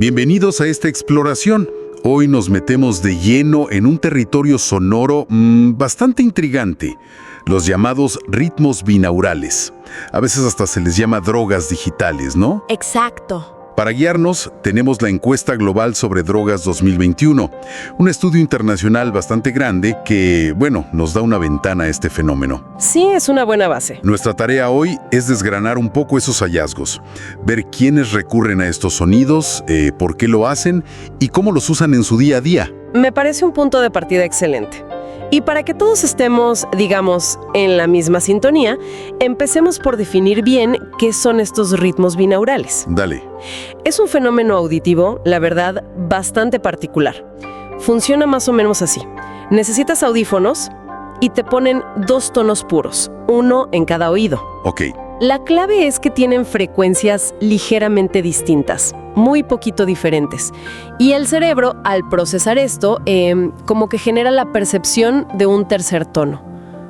Bienvenidos a esta exploración. Hoy nos metemos de lleno en un territorio sonoro bastante intrigante, los llamados ritmos binaurales. A veces hasta se les llama drogas digitales, ¿no? Exacto. Para guiarnos, tenemos la encuesta global sobre drogas 2021, un estudio internacional bastante grande que, nos da una ventana a este fenómeno. Sí, es una buena base. Nuestra tarea hoy es desgranar un poco esos hallazgos, ver quiénes recurren a estos sonidos, por qué lo hacen y cómo los usan en su día a día. Me parece un punto de partida excelente. Y para que todos estemos, digamos, en la misma sintonía, empecemos por definir bien qué son estos ritmos binaurales. Dale. Es un fenómeno auditivo, la verdad, bastante particular. Funciona más o menos así. Necesitas audífonos y te ponen 2 tonos puros, uno en cada oído. Ok. La clave es que tienen frecuencias ligeramente distintas, muy poquito diferentes. Y el cerebro, al procesar esto, como que genera la percepción de un tercer tono.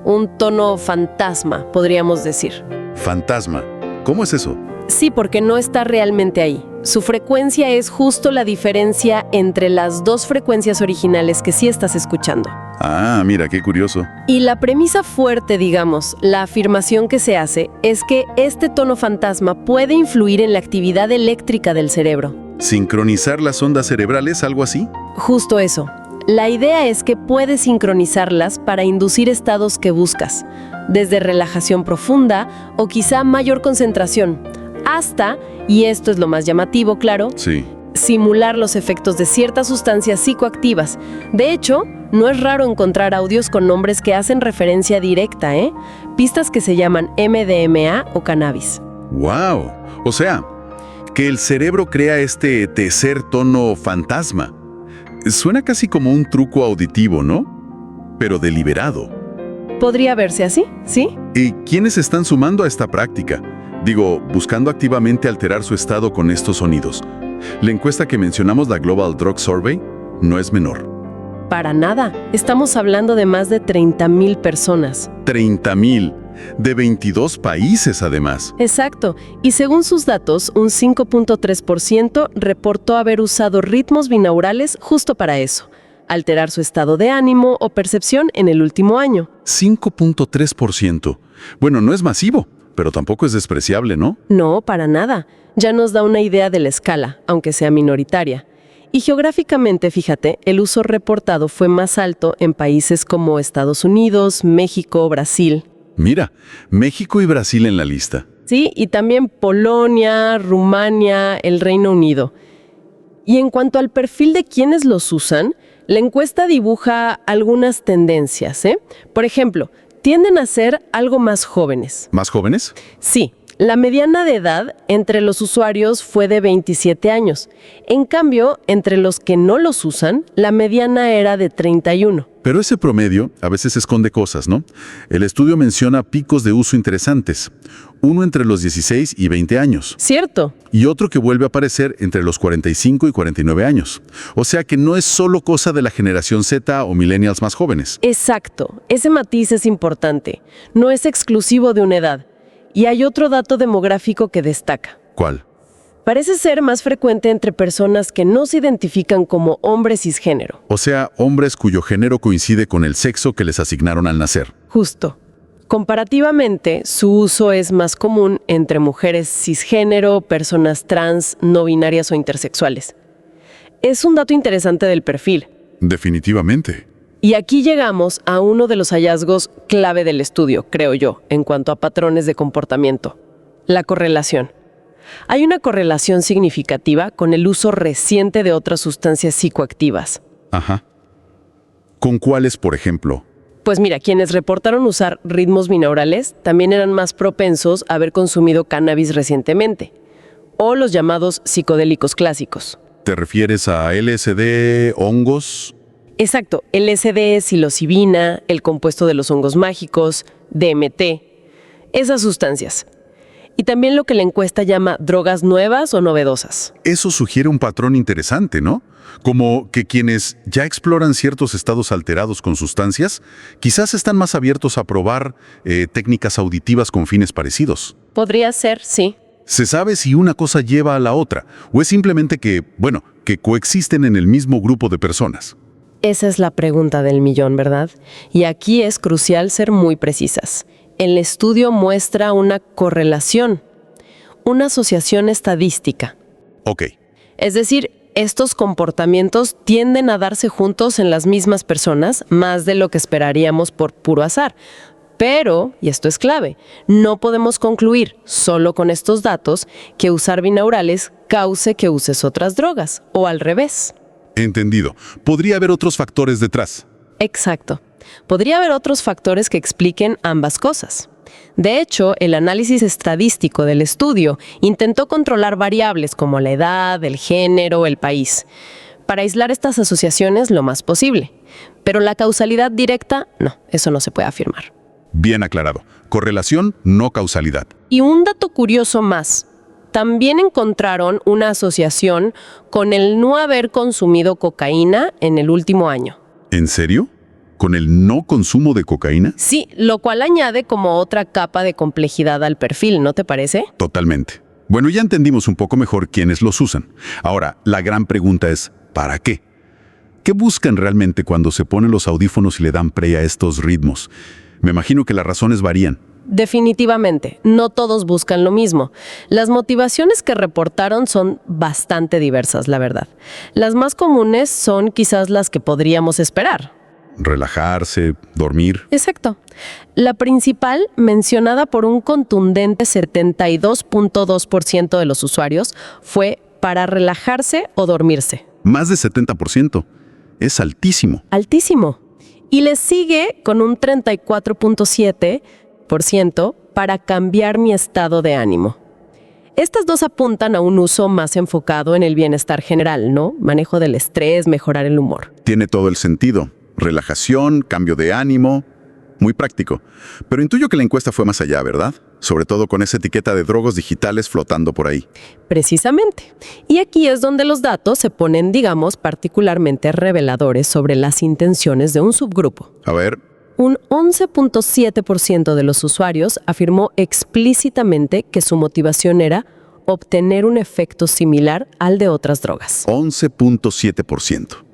Un tono fantasma, podríamos decir. Fantasma. ¿Cómo es eso? Sí, porque no está realmente ahí. Su frecuencia es justo la diferencia entre las 2 frecuencias originales que sí estás escuchando. Ah, mira, qué curioso. Y la premisa fuerte, digamos, la afirmación que se hace, es que este tono fantasma puede influir en la actividad eléctrica del cerebro. ¿Sincronizar las ondas cerebrales, algo así? Justo eso. La idea es que puedes sincronizarlas para inducir estados que buscas, desde relajación profunda o quizá mayor concentración, hasta, y esto es lo más llamativo, claro, Sí. simular los efectos de ciertas sustancias psicoactivas. De hecho, no es raro encontrar audios con nombres que hacen referencia directa, pistas que se llaman MDMA o cannabis. ¡Wow! O sea, que el cerebro crea este tercer tono fantasma. Suena casi como un truco auditivo, ¿no? Pero deliberado. Podría verse así, ¿sí? ¿Y quiénes están sumando a esta práctica? Digo, buscando activamente alterar su estado con estos sonidos. La encuesta que mencionamos, la Global Drug Survey, no es menor. Para nada. Estamos hablando de más de 30,000 personas. 30,000, de 22 países además. Exacto. Y según sus datos, un 5.3% reportó haber usado ritmos binaurales justo para eso, alterar su estado de ánimo o percepción en el último año. 5.3%. Bueno, no es masivo, pero tampoco es despreciable, ¿no? No, para nada. Ya nos da una idea de la escala, aunque sea minoritaria. Y geográficamente, fíjate, el uso reportado fue más alto en países como Estados Unidos, México, Brasil. Mira, México y Brasil en la lista. Sí, y también Polonia, Rumania, el Reino Unido. Y en cuanto al perfil de quienes los usan, la encuesta dibuja algunas tendencias, Por ejemplo, tienden a ser algo más jóvenes. ¿Más jóvenes? Sí. La mediana de edad entre los usuarios fue de 27 años. En cambio, entre los que no los usan, la mediana era de 31. Pero ese promedio a veces esconde cosas, ¿no? El estudio menciona picos de uso interesantes. Uno entre los 16 y 20 años. ¿Cierto? Y otro que vuelve a aparecer entre los 45 y 49 años. O sea que no es solo cosa de la generación Z o millennials más jóvenes. Exacto. Ese matiz es importante. No es exclusivo de una edad. Y hay otro dato demográfico que destaca. ¿Cuál? Parece ser más frecuente entre personas que no se identifican como hombres cisgénero. O sea, hombres cuyo género coincide con el sexo que les asignaron al nacer. Justo. Comparativamente, su uso es más común entre mujeres cisgénero, personas trans, no binarias o intersexuales. Es un dato interesante del perfil. Definitivamente. Y aquí llegamos a uno de los hallazgos clave del estudio, creo yo, en cuanto a patrones de comportamiento: la correlación. Hay una correlación significativa con el uso reciente de otras sustancias psicoactivas. Ajá. ¿Con cuáles, por ejemplo? Pues mira, quienes reportaron usar ritmos binaurales también eran más propensos a haber consumido cannabis recientemente, o los llamados psicodélicos clásicos. ¿Te refieres a LSD, hongos? Exacto, LSD, psilocibina, el compuesto de los hongos mágicos, DMT, esas sustancias. Y también lo que la encuesta llama drogas nuevas o novedosas. Eso sugiere un patrón interesante, ¿no? Como que quienes ya exploran ciertos estados alterados con sustancias, quizás están más abiertos a probar técnicas auditivas con fines parecidos. Podría ser, sí. ¿Se sabe si una cosa lleva a la otra o es simplemente que, bueno, que coexisten en el mismo grupo de personas? Esa es la pregunta del millón, ¿verdad? Y aquí es crucial ser muy precisas. El estudio muestra una correlación, una asociación estadística. Ok. Es decir, estos comportamientos tienden a darse juntos en las mismas personas, más de lo que esperaríamos por puro azar. Pero, y esto es clave, no podemos concluir solo con estos datos que usar binaurales cause que uses otras drogas, o al revés. Entendido. Podría haber otros factores detrás. Exacto. Podría haber otros factores que expliquen ambas cosas. De hecho, el análisis estadístico del estudio intentó controlar variables como la edad, el género, el país, para aislar estas asociaciones lo más posible. Pero la causalidad directa, no, eso no se puede afirmar. Bien aclarado. Correlación, no causalidad. Y un dato curioso más. También encontraron una asociación con el no haber consumido cocaína en el último año. ¿En serio? ¿Con el no consumo de cocaína? Sí, lo cual añade como otra capa de complejidad al perfil, ¿no te parece? Totalmente. Bueno, ya entendimos un poco mejor quiénes los usan. Ahora, la gran pregunta es, ¿para qué? ¿Qué buscan realmente cuando se ponen los audífonos y le dan play a estos ritmos? Me imagino que las razones varían. Definitivamente, no todos buscan lo mismo. Las motivaciones que reportaron son bastante diversas, la verdad. Las más comunes son quizás las que podríamos esperar. Relajarse, dormir. Exacto. La principal, mencionada por un contundente 72.2% de los usuarios, fue para relajarse o dormirse. Más de 70%. Es altísimo. Altísimo. Y le sigue con un 34.7% para cambiar mi estado de ánimo. Estas dos apuntan a un uso más enfocado en el bienestar general, ¿no? Manejo del estrés, mejorar el humor. Tiene todo el sentido. Relajación, cambio de ánimo. Muy práctico. Pero intuyo que la encuesta fue más allá, ¿verdad? Sobre todo con esa etiqueta de drogas digitales flotando por ahí. Precisamente. Y aquí es donde los datos se ponen, digamos, particularmente reveladores sobre las intenciones de un subgrupo. A ver. Un 11.7% de los usuarios afirmó explícitamente que su motivación era obtener un efecto similar al de otras drogas. 11.7%.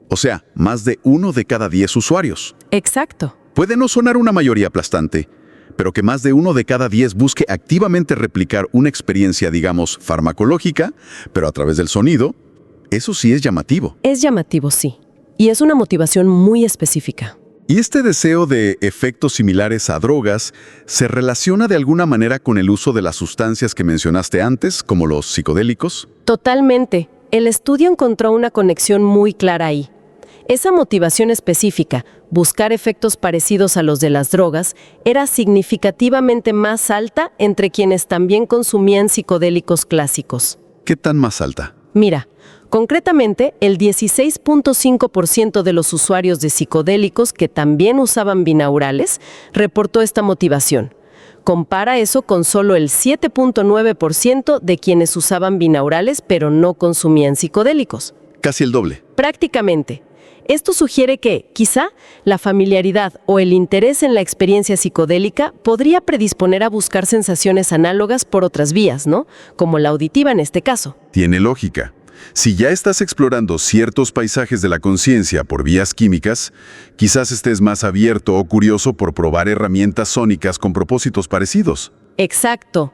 O sea, más de 1 de cada 10 usuarios. Exacto. Puede no sonar una mayoría aplastante, pero que más de 1 de cada 10 busque activamente replicar una experiencia, digamos, farmacológica, pero a través del sonido, eso sí es llamativo. Es llamativo, sí. Y es una motivación muy específica. ¿Y este deseo de efectos similares a drogas se relaciona de alguna manera con el uso de las sustancias que mencionaste antes, como los psicodélicos? Totalmente. El estudio encontró una conexión muy clara ahí. Esa motivación específica, buscar efectos parecidos a los de las drogas, era significativamente más alta entre quienes también consumían psicodélicos clásicos. ¿Qué tan más alta? Mira, concretamente, el 16.5% de los usuarios de psicodélicos que también usaban binaurales reportó esta motivación. Compara eso con solo el 7.9% de quienes usaban binaurales pero no consumían psicodélicos. Casi el doble. Prácticamente. Esto sugiere que, quizá, la familiaridad o el interés en la experiencia psicodélica podría predisponer a buscar sensaciones análogas por otras vías, ¿no? Como la auditiva en este caso. Tiene lógica. Si ya estás explorando ciertos paisajes de la conciencia por vías químicas, quizás estés más abierto o curioso por probar herramientas sónicas con propósitos parecidos. Exacto.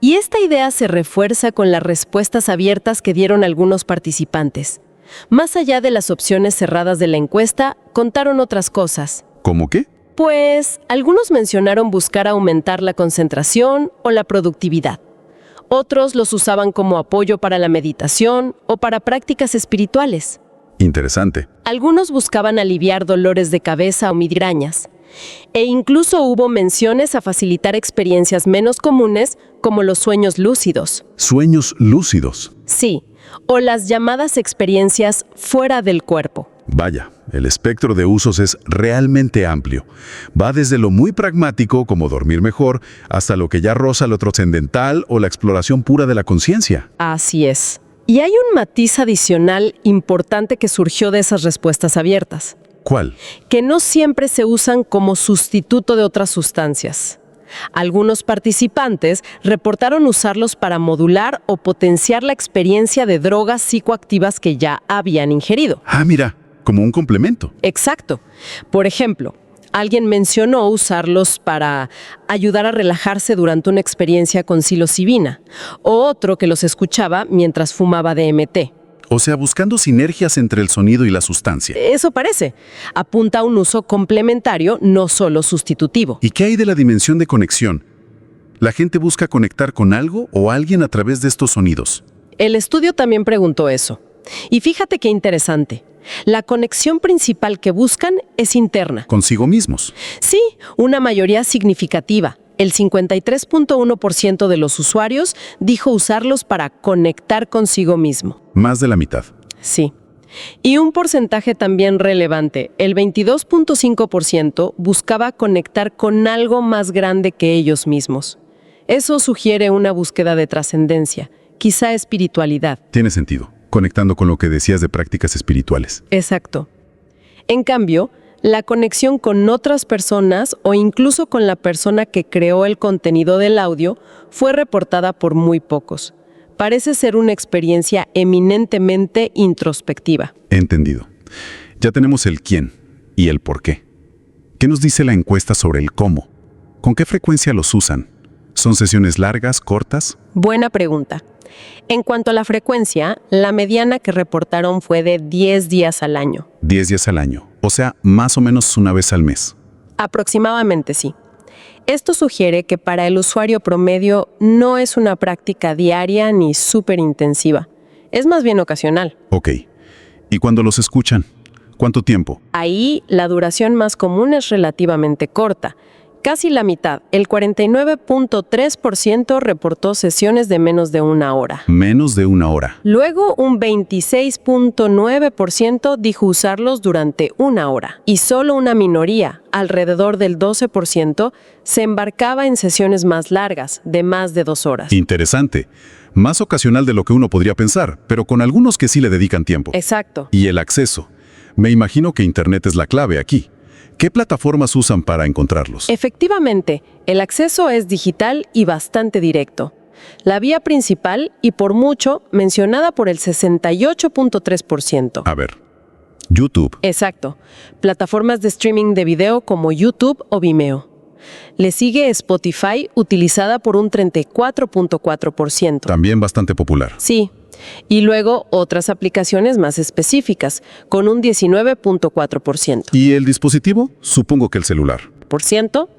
Y esta idea se refuerza con las respuestas abiertas que dieron algunos participantes. Más allá de las opciones cerradas de la encuesta, contaron otras cosas. ¿Cómo qué? Pues, algunos mencionaron buscar aumentar la concentración o la productividad. Otros los usaban como apoyo para la meditación o para prácticas espirituales. Interesante. Algunos buscaban aliviar dolores de cabeza o migrañas. E incluso hubo menciones a facilitar experiencias menos comunes, como los sueños lúcidos. Sueños lúcidos. Sí, o las llamadas experiencias fuera del cuerpo. Vaya, el espectro de usos es realmente amplio. Va desde lo muy pragmático, como dormir mejor, hasta lo que ya roza lo trascendental o la exploración pura de la conciencia. Así es. Y hay un matiz adicional importante que surgió de esas respuestas abiertas. ¿Cuál? Que no siempre se usan como sustituto de otras sustancias. Algunos participantes reportaron usarlos para modular o potenciar la experiencia de drogas psicoactivas que ya habían ingerido. Ah, mira, como un complemento. Exacto. Por ejemplo, alguien mencionó usarlos para ayudar a relajarse durante una experiencia con psilocibina, o otro que los escuchaba mientras fumaba DMT. O sea, buscando sinergias entre el sonido y la sustancia. Eso parece. Apunta a un uso complementario, no solo sustitutivo. ¿Y qué hay de la dimensión de conexión? ¿La gente busca conectar con algo o alguien a través de estos sonidos? El estudio también preguntó eso. Y fíjate qué interesante. La conexión principal que buscan es interna. Consigo mismos. Sí, una mayoría significativa. El 53.1% de los usuarios dijo usarlos para conectar consigo mismo. Más de la mitad. Sí. Y un porcentaje también relevante, el 22.5%, buscaba conectar con algo más grande que ellos mismos. Eso sugiere una búsqueda de trascendencia, quizá espiritualidad. Tiene sentido, conectando con lo que decías de prácticas espirituales. Exacto. En cambio, la conexión con otras personas o incluso con la persona que creó el contenido del audio fue reportada por muy pocos. Parece ser una experiencia eminentemente introspectiva. Entendido. Ya tenemos el quién y el por qué. ¿Qué nos dice la encuesta sobre el cómo? ¿Con qué frecuencia los usan? ¿Son sesiones largas, cortas? Buena pregunta. En cuanto a la frecuencia, la mediana que reportaron fue de 10 días al año. 10 días al año, o sea, más o menos una vez al mes. Aproximadamente sí. Esto sugiere que para el usuario promedio no es una práctica diaria ni súper intensiva. Es más bien ocasional. Ok. ¿Y cuando los escuchan? ¿Cuánto tiempo? Ahí la duración más común es relativamente corta. Casi la mitad, el 49.3% reportó sesiones de menos de una hora. Menos de una hora. Luego, un 26.9% dijo usarlos durante una hora. Y solo una minoría, alrededor del 12%, se embarcaba en sesiones más largas, de más de 2 horas. Interesante. Más ocasional de lo que uno podría pensar, pero con algunos que sí le dedican tiempo. Exacto. Y el acceso. Me imagino que Internet es la clave aquí. ¿Qué plataformas usan para encontrarlos? Efectivamente, el acceso es digital y bastante directo. La vía principal, y por mucho, mencionada por el 68.3%. A ver, YouTube. Exacto. Plataformas de streaming de video como YouTube o Vimeo. Le sigue Spotify, utilizada por un 34.4%. También bastante popular. Sí. Y luego otras aplicaciones más específicas, con un 19.4%. ¿Y el dispositivo? Supongo que el celular.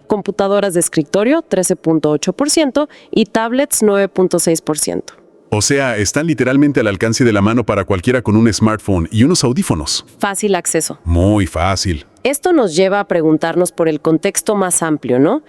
Computadoras de escritorio, 13.8%, y tablets, 9.6%. O sea, están literalmente al alcance de la mano para cualquiera con un smartphone y unos audífonos. Fácil acceso. Muy fácil. Esto nos lleva a preguntarnos por el contexto más amplio, ¿no?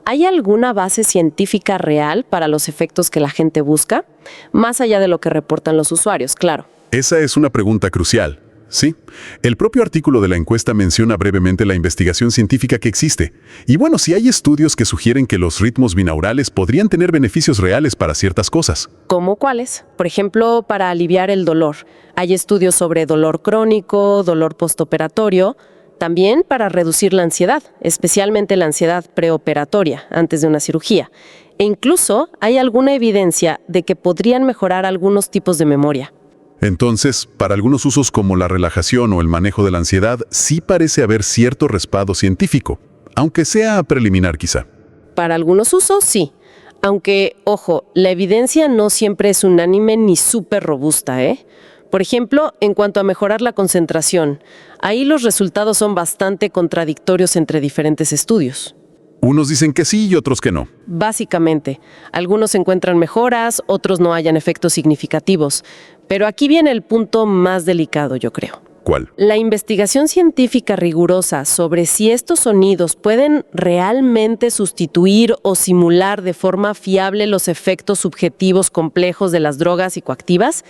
¿Hay alguna base científica real para los efectos que la gente busca? Más allá de lo que reportan los usuarios, claro. Esa es una pregunta crucial. Sí, el propio artículo de la encuesta menciona brevemente la investigación científica que existe. Y bueno, sí hay estudios que sugieren que los ritmos binaurales podrían tener beneficios reales para ciertas cosas. ¿Cómo cuáles? Por ejemplo, para aliviar el dolor. Hay estudios sobre dolor crónico, dolor postoperatorio, también para reducir la ansiedad, especialmente la ansiedad preoperatoria, antes de una cirugía. E incluso hay alguna evidencia de que podrían mejorar algunos tipos de memoria. Entonces, para algunos usos como la relajación o el manejo de la ansiedad, sí parece haber cierto respaldo científico, aunque sea preliminar quizá. Para algunos usos, sí. Aunque, ojo, la evidencia no siempre es unánime ni súper robusta, ¿eh? Por ejemplo, en cuanto a mejorar la concentración, ahí los resultados son bastante contradictorios entre diferentes estudios. Unos dicen que sí y otros que no. Básicamente, algunos encuentran mejoras, otros no hallan efectos significativos. Pero aquí viene el punto más delicado, yo creo. ¿Cuál? La investigación científica rigurosa sobre si estos sonidos pueden realmente sustituir o simular de forma fiable los efectos subjetivos complejos de las drogas psicoactivas,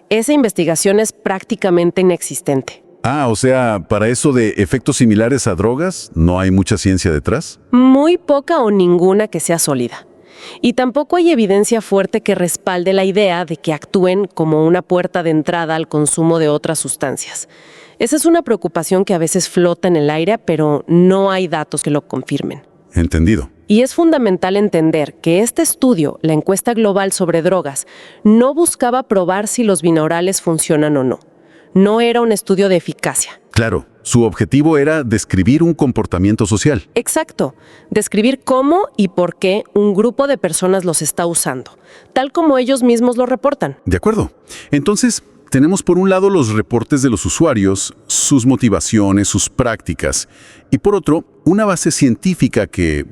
esa investigación es prácticamente inexistente. Ah, o sea, para eso de efectos similares a drogas, ¿no hay mucha ciencia detrás? Muy poca o ninguna que sea sólida. Y tampoco hay evidencia fuerte que respalde la idea de que actúen como una puerta de entrada al consumo de otras sustancias. Esa es una preocupación que a veces flota en el aire, pero no hay datos que lo confirmen. Entendido. Y es fundamental entender que este estudio, la encuesta global sobre drogas, no buscaba probar si los binaurales funcionan o no. No era un estudio de eficacia. Claro, su objetivo era describir un comportamiento social. Exacto, describir cómo y por qué un grupo de personas los está usando, tal como ellos mismos lo reportan. De acuerdo. Entonces, tenemos por un lado los reportes de los usuarios, sus motivaciones, sus prácticas, y por otro, una base científica que,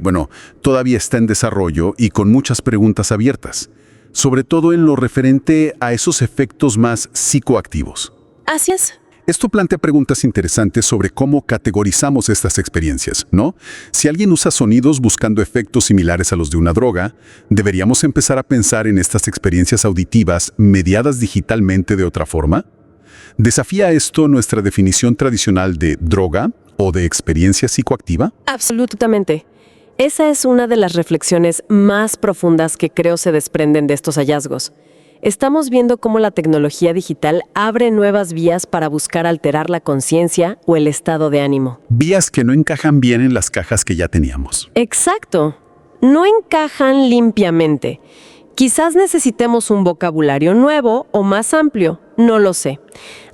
todavía está en desarrollo y con muchas preguntas abiertas, sobre todo en lo referente a esos efectos más psicoactivos. Así es. Esto plantea preguntas interesantes sobre cómo categorizamos estas experiencias, ¿no? Si alguien usa sonidos buscando efectos similares a los de una droga, ¿deberíamos empezar a pensar en estas experiencias auditivas mediadas digitalmente de otra forma? ¿Desafía esto nuestra definición tradicional de droga o de experiencia psicoactiva? Absolutamente. Esa es una de las reflexiones más profundas que creo se desprenden de estos hallazgos. Estamos viendo cómo la tecnología digital abre nuevas vías para buscar alterar la conciencia o el estado de ánimo. Vías que no encajan bien en las cajas que ya teníamos. Exacto. No encajan limpiamente. Quizás necesitemos un vocabulario nuevo o más amplio, no lo sé.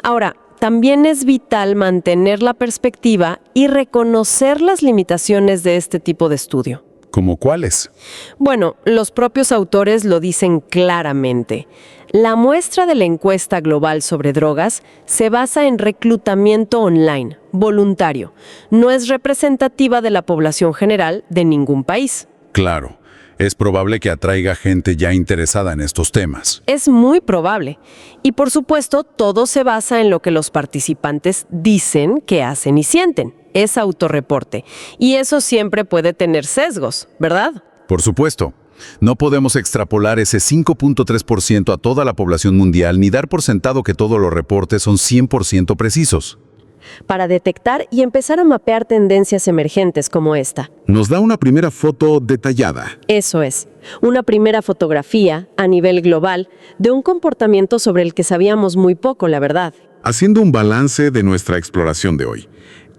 Ahora, también es vital mantener la perspectiva y reconocer las limitaciones de este tipo de estudio. ¿Cómo cuáles? Bueno, los propios autores lo dicen claramente. La muestra de la encuesta global sobre drogas se basa en reclutamiento online, voluntario. No es representativa de la población general de ningún país. Claro. Es probable que atraiga gente ya interesada en estos temas. Es muy probable. Y por supuesto, todo se basa en lo que los participantes dicen que hacen y sienten. Es autorreporte. Y eso siempre puede tener sesgos, ¿verdad? Por supuesto. No podemos extrapolar ese 5.3% a toda la población mundial ni dar por sentado que todos los reportes son 100% precisos. Para detectar y empezar a mapear tendencias emergentes como esta. Nos da una primera foto detallada. Eso es, una primera fotografía, a nivel global, de un comportamiento sobre el que sabíamos muy poco, la verdad. Haciendo un balance de nuestra exploración de hoy,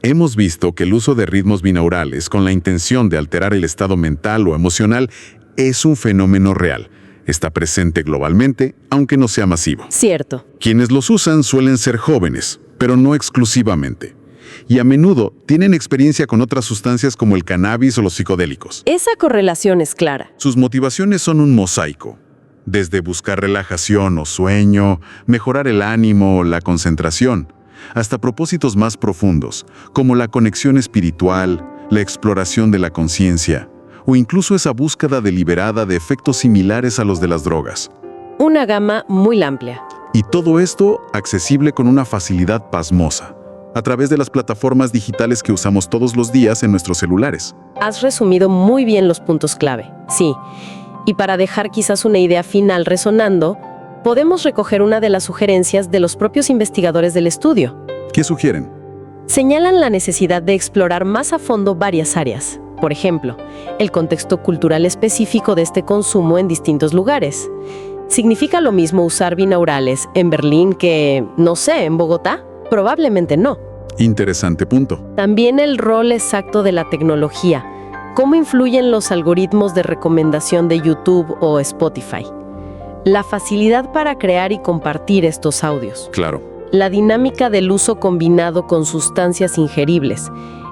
hemos visto que el uso de ritmos binaurales con la intención de alterar el estado mental o emocional es un fenómeno real. Está presente globalmente, aunque no sea masivo. Cierto. Quienes los usan suelen ser jóvenes, pero no exclusivamente. Y a menudo tienen experiencia con otras sustancias como el cannabis o los psicodélicos. Esa correlación es clara. Sus motivaciones son un mosaico. Desde buscar relajación o sueño, mejorar el ánimo o la concentración, hasta propósitos más profundos, como la conexión espiritual, la exploración de la conciencia, o incluso esa búsqueda deliberada de efectos similares a los de las drogas. Una gama muy amplia. Y todo esto accesible con una facilidad pasmosa, a través de las plataformas digitales que usamos todos los días en nuestros celulares. Has resumido muy bien los puntos clave, sí. Y para dejar quizás una idea final resonando, podemos recoger una de las sugerencias de los propios investigadores del estudio. ¿Qué sugieren? Señalan la necesidad de explorar más a fondo varias áreas. Por ejemplo, el contexto cultural específico de este consumo en distintos lugares. ¿Significa lo mismo usar binaurales en Berlín que, no sé, en Bogotá? Probablemente no. Interesante punto. También el rol exacto de la tecnología. ¿Cómo influyen los algoritmos de recomendación de YouTube o Spotify? La facilidad para crear y compartir estos audios. Claro. La dinámica del uso combinado con sustancias ingeribles.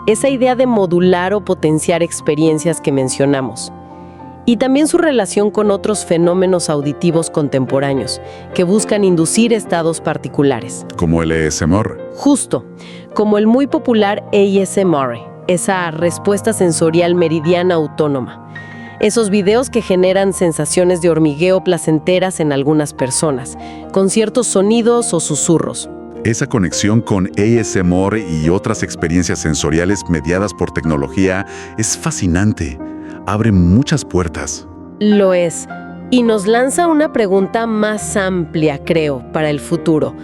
Esa idea de modular o potenciar experiencias que mencionamos. Y también su relación con otros fenómenos auditivos contemporáneos, que buscan inducir estados particulares. Como el ASMR. Justo, como el muy popular ASMR, esa respuesta sensorial meridiana autónoma. Esos videos que generan sensaciones de hormigueo placenteras en algunas personas, con ciertos sonidos o susurros. Esa conexión con ASMR y otras experiencias sensoriales mediadas por tecnología es fascinante. Abre muchas puertas. Lo es. Y nos lanza una pregunta más amplia, creo, para el futuro.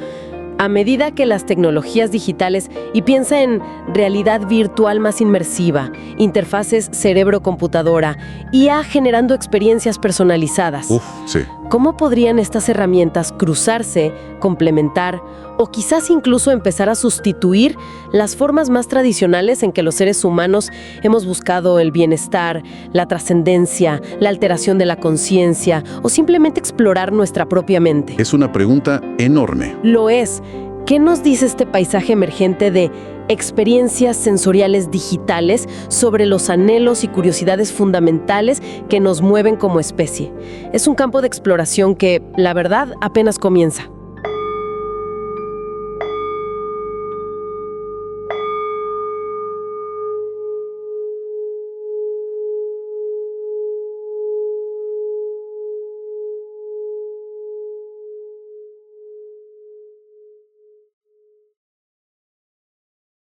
A medida que las tecnologías digitales, y piensa en realidad virtual más inmersiva, interfaces cerebro-computadora, IA generando experiencias personalizadas. Sí. ¿Cómo podrían estas herramientas cruzarse, complementar o quizás incluso empezar a sustituir las formas más tradicionales en que los seres humanos hemos buscado el bienestar, la trascendencia, la alteración de la conciencia o simplemente explorar nuestra propia mente? Es una pregunta enorme. Lo es. ¿Qué nos dice este paisaje emergente de experiencias sensoriales digitales sobre los anhelos y curiosidades fundamentales que nos mueven como especie? Es un campo de exploración que, la verdad, apenas comienza.